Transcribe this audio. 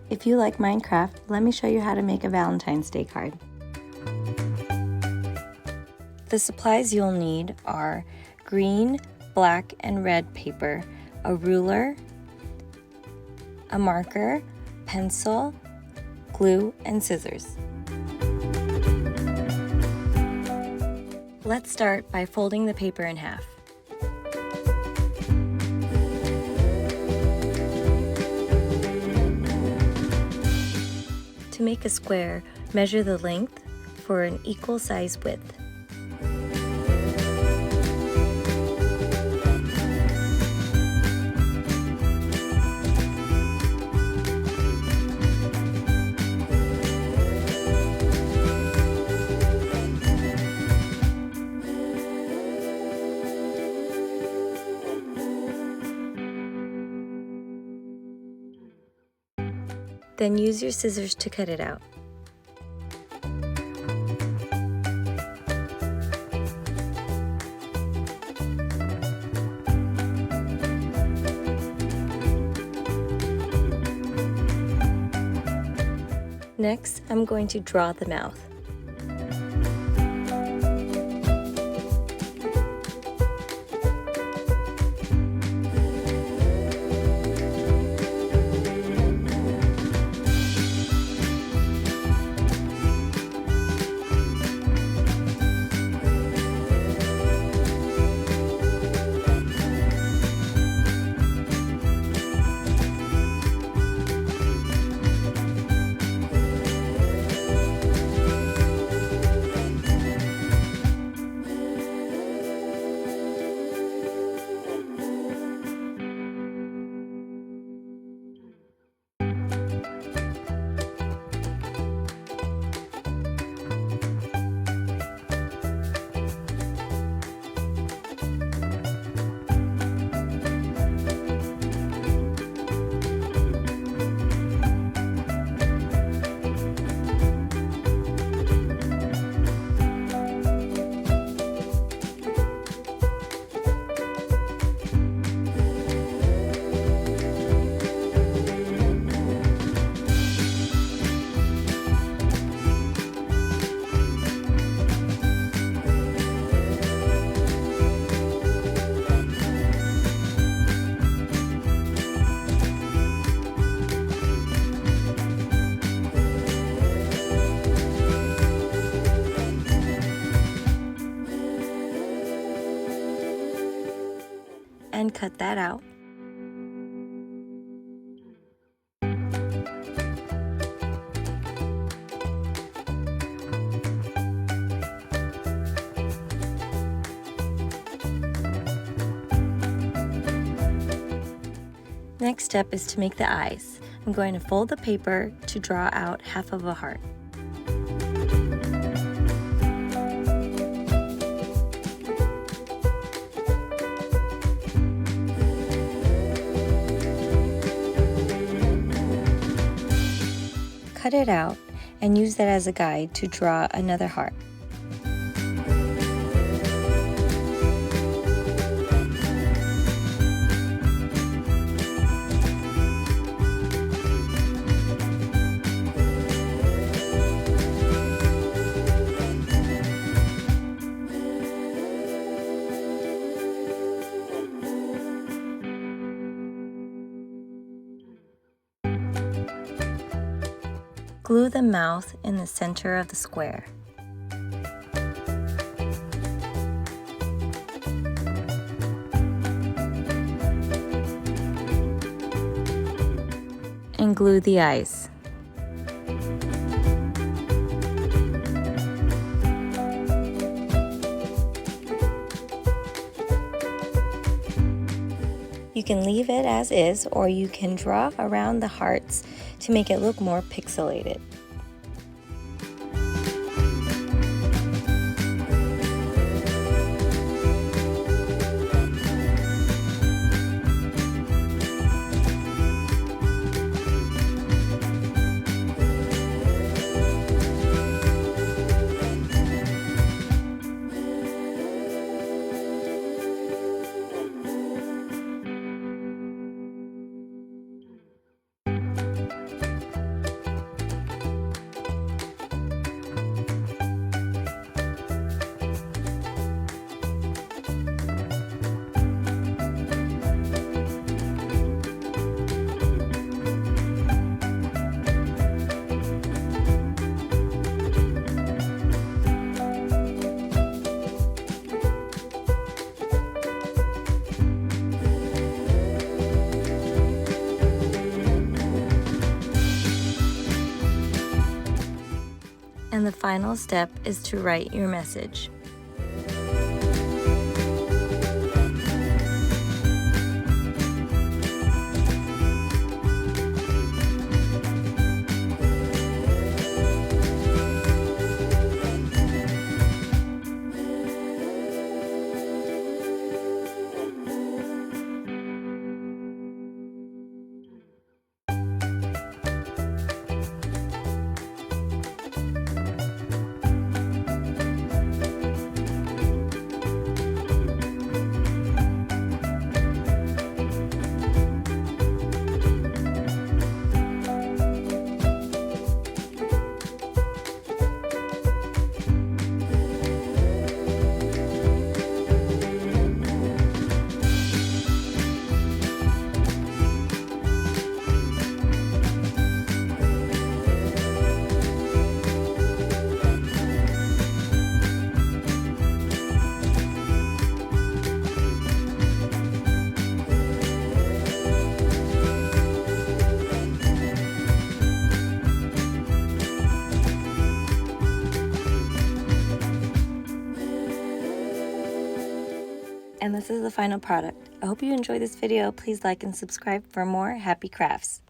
If you like Minecraft, let me show you how to make a Valentine's Day card. The supplies you'll need are green, black, and red paper, a ruler, a marker, pencil, glue, and scissors. Let's start by folding the paper in half. To make a square, measure the length for an equal size width. Then use your scissors to cut it out. Next, I'm going to draw the mouth. And cut that out. Next step is to make the eyes. I'm going to fold the paper to draw out half of a heart. Cut it out and use that as a guide to draw another heart. Glue the mouth in the center of the square. And glue the eyes. You can leave it as is, or you can draw around the hearts to make it look more pixelated. the final step is to write your message. And this is the final product. I hope you enjoyed this video. Please like and subscribe for more happy crafts.